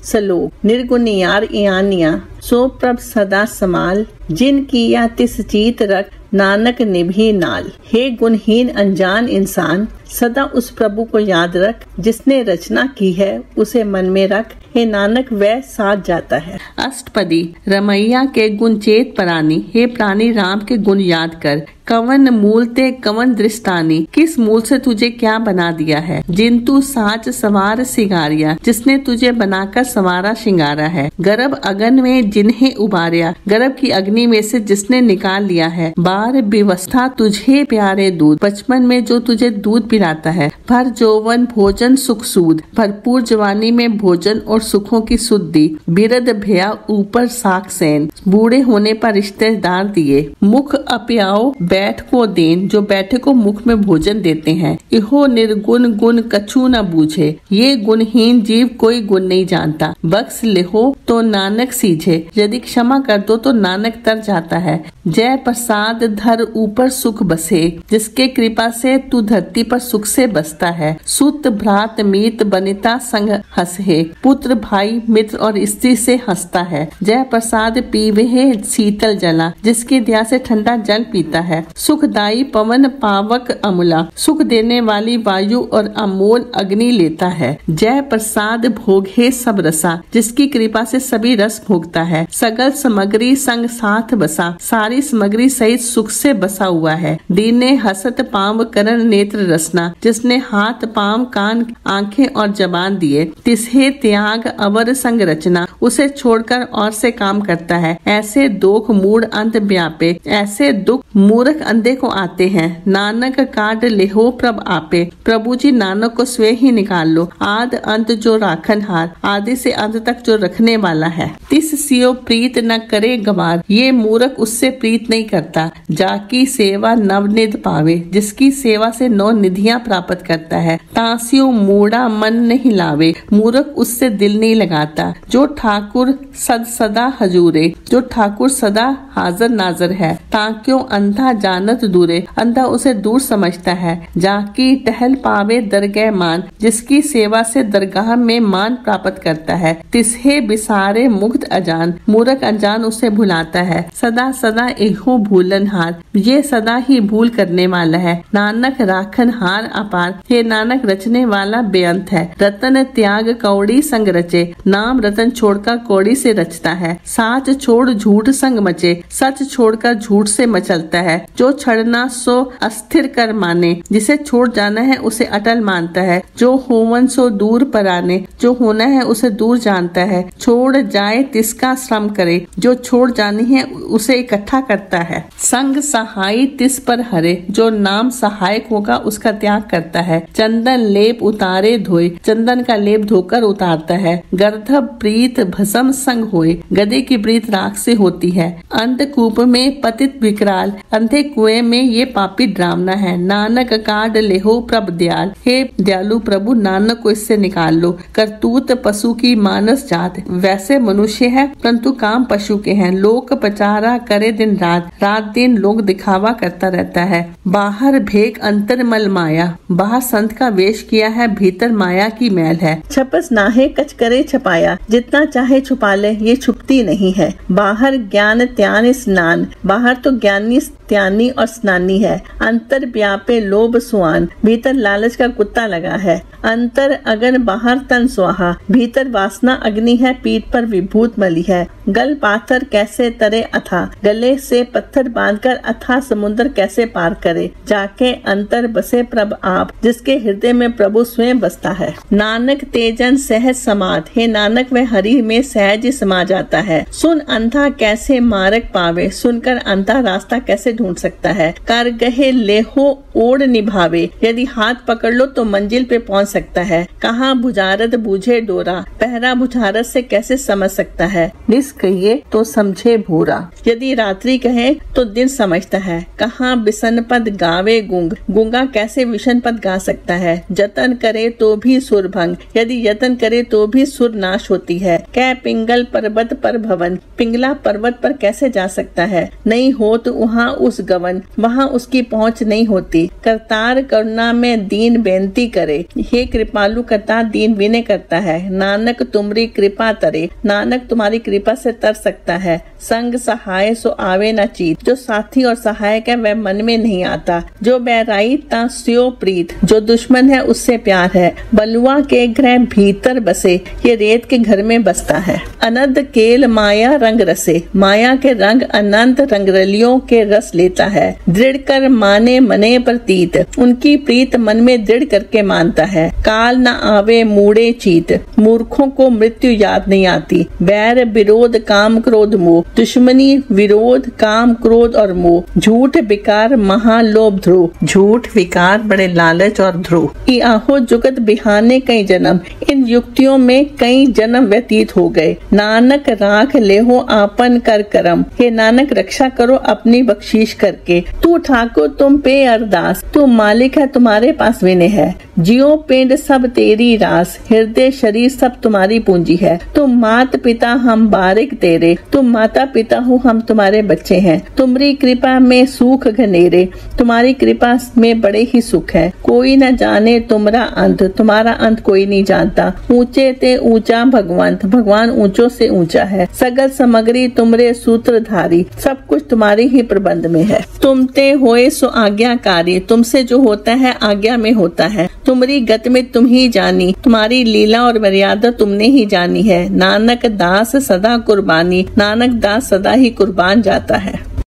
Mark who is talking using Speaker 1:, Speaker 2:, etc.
Speaker 1: सलोक निर्गुनियार इयानिया सो प्रभ सदा समाल जिन किया तिस चीत रख नानक निभी नाल। हे गुणहीन अनजान इंसान सदा उस प्रभु को याद रख जिसने रचना की है उसे मन में रख। हे नानक वह साथ जाता है।
Speaker 2: अष्टपदी रमैया के गुण चेत परानी। हे प्राणी राम के गुण याद कर। कवन मूल ते कवन दृष्टानी किस मूल से तुझे क्या बना दिया है। जिंतु साच सवार सिंगारिया जिसने तुझे बनाकर सवारा श्रृंगारा है। गर्भ अगन में जिन्हें उबारिया गर्भ की अग्नि में से जिसने निकाल लिया है। बार व्यवस्था तुझे प्यारे दूध बचपन में जो तुझे दूध पिलाता है। भर जौवन भोजन सुख सूद भरपूर जवानी में भोजन और सुखों की शुद्धि। बिरद भया ऊपर साख सैन बूढ़े होने पर रिश्तेदार दिए। मुख अप्याओ बैठ को देन जो बैठे को मुख में भोजन देते हैं। इहो निर्गुण गुण कछु न बूझे ये गुणहीन जीव कोई गुण नहीं जानता। बख्श लेहो तो नानक सीझे यदि क्षमा कर दो तो नानक तर जाता है। जय प्रसाद धर ऊपर सुख बसे जिसके कृपा से तू धरती पर सुख से बसता है। सुत भ्रात मीत बनिता संग हंसे पुत्र भाई मित्र और स्त्री से हंसता है। जय प्रसाद पीवे शीतल जला जिसकी दया से ठंडा जल पीता है। सुखदाई पवन पावक अमूला सुख देने वाली वायु और अमोल अग्नि लेता है। जय प्रसाद भोग है सब रसा जिसकी कृपा से सभी रस भोगता है। सगल सामग्री संग साथ बसा सारी सामग्री सहित सुख से बसा हुआ है। दीने हसत पाम करण नेत्र रसना जिसने हाथ पाम कान आंखें और जबान दिए। तिसहे त्याग अवर संग रचना उसे छोड़कर और से काम करता है। ऐसे दोख मूड अंत व्यापे ऐसे दुख मूर्ख अंधे को आते हैं। नानक काट लेहो प्रभ आपे प्रभु जी नानक को स्वयं ही निकाल लो। आद अंत जो राखन हार आदि से अंत तक जो रखने वाला है। तिस सियो प्रीत न करे गवार ये मूर्ख उससे प्रीत नहीं करता। जाकी सेवा नवनिध पावे जिसकी सेवा से नौ निधियां प्राप्त करता है। तांसियो मूड़ा मन नहीं लावे मूर्ख उससे दिल नहीं लगाता। जो ठाकुर सदा हजूरे जो ठाकुर सदा हाजिर नाजर है। ताक्यों अंधा जानत दूरे अंधा उसे दूर समझता है। जाकी टहल पावे दरगाह मान जिसकी सेवा से दरगाह में मान प्राप्त करता है। तिसहे बिसारे मुक्त अजान मूर्ख अनजान उसे भुलाता है। सदा सदा एहो भूलन हार ये सदा ही भूल करने वाला है। नानक राखन हार अपार हे नानक रचने वाला बेअंत है। रतन त्याग कौड़ी संग रचे नाम रतन छोड़कर कौड़ी से रचता है। साच छोड़ झूठ संग मचे सच छोड़कर झूठ से मचलता है। जो छड़ना सो अस्थिर कर माने जिसे छोड़ जाना है उसे अटल मानता है। जो होवन सो दूर पराने जो होना है उसे दूर जानता है। छोड़ जाए तिसका श्रम करे जो छोड़ जानी है उसे इकट्ठा करता है। संग सहाय तिस पर हरे जो नाम सहायक होगा उसका त्याग करता है। चंदन लेप उतारे धोए चंदन का लेप धोकर उतारता है। गर्दभ प्रीत भस्म संग होए गधे की प्रीत राख से होती है। अंधकूप में पतित विकराल अंधे कुएं में ये पापी डरावना है। नानक काट लेहो प्रभ दयाल हे दयालु प्रभु नानक को इससे निकाल लो। करतूत पशु की मानस जात वैसे मनुष्य है परंतु काम पशु के हैं। लोक पचारा करे दिन रात रात दिन लोग दिखावा करता रहता है। बाहर भेक अंतर मल माया बाहर संत का वेश किया है भीतर माया की मैल है।
Speaker 1: छपस नाहे कच करे छपाया जितना चाहे छुपा ले ये छुपती नहीं है। बाहर ज्ञान त्यान स्नान बाहर तो ज्ञानी त्यानी और स्नानी है। अंतर व्यापे लोभ सुआन भीतर लालच का कुत्ता लगा है। अंतर अगन बाहर तन स्वाहा भीतर वासना अग्नि है पीठ पर विभूत मली है। गल पाथर कैसे तरे अथा गले से पत्थर बांधकर अथा समुद्र कैसे पार करे। जाके अंतर बसे प्रभ आप जिसके हृदय में प्रभु स्वयं बसता है। नानक तेजन सहज समाध हे नानक वह हरि में सहज ही समा जाता है। सुन अंधा कैसे मार्ग पावे सुनकर अंधा रास्ता कैसे ढूंढ सकता है। कर गहे लेहो ओढ़ निभावे यदि हाथ पकड़ लो तो मंजिल पे पहुंच सकता है। कहाँ बुझारत बूझे डोरा पहरा बुझारत से कैसे समझ सकता है। निस कहिए तो समझे भोरा यदि रात्रि कहे तो दिन समझता है। कहाँ बिसन पद गावे गुंग गुंगा कैसे विषण पद गा सकता है। जतन करे तो भी सुरभंग यदि यतन करे तो भी सुर नाश होती है। कै पिंगल पर्वत पर भवन, पिंगला पर्वत पर कैसे जा सकता है। नहीं हो तो वहाँ उस गवन, वहाँ उसकी पहुँच नहीं होती। करतार करुणा में दीन बेनती करे, हे कृपालु करतार दीन विनय करता है। नानक तुमरी कृपा तरे, नानक तुम्हारी कृपा से तर सकता है। संग सहाय सो आवे न चीत, जो साथी और सहायक है वह मन में नहीं आता। जो बैराई ता स्यो प्रीत, जो दुश्मन है उससे प्यार है। बलुआ के ग्रह भीतर बसे, ये रेत के घर में बसता है। अनंत केल माया रंग रसे, माया के रंग अनंत रंगरलियों के रस लेता है। दृढ़ कर माने मने प्रतीत, उनकी प्रीत मन में दृढ़ करके मानता है। काल न आवे मूढ़े चीत, मूर्खों को मृत्यु याद नहीं आती। बैर विरोध काम क्रोध मोह, दुश्मनी विरोध काम क्रोध और मोह। झूठ विकार महालोभ ध्रुव, झूठ विकार बड़े लालच और ध्रुव। आहो जुगत बिहाने कई जन्म, इन युक्तियों में कई जन्म व्यतीत हो गए। नानक राख लेहो आपन कर करम, हे नानक रक्षा करो अपनी बख्शीश करके। तू ठाकुर तुम पे अरदास, तू मालिक है तुम्हारे पास विनय है। जियो पिंड सब तेरी रास, हृदय शरीर सब तुम्हारी पूंजी है। तुम मात पिता हम बारिक तेरे, तुम माता पिता हो हम तुम्हारे बच्चे हैं। तुम्हारी कृपा में सुख घनेरे, तुम्हारी कृपा में बड़े ही सुख है। कोई न जाने तुम्हारा अंत, तुम्हारा अंत कोई नहीं जानता। ऊंचे ते ऊंचा भगवंत, भगवान ऊंचों से ऊंचा है। सगल सामग्री तुमरे सूत्रधारी, सब कुछ तुम्हारे ही प्रबंध में है। तुम ते होए सो आज्ञाकारी, तुमसे जो होता है आज्ञा में होता है। तुम्हारी गति में तुम ही जानी, तुम्हारी लीला और मर्यादा तुमने ही जानी है। नानक दास सदा कुर्बानी, नानक दास सदा ही कुर्बान जाता है।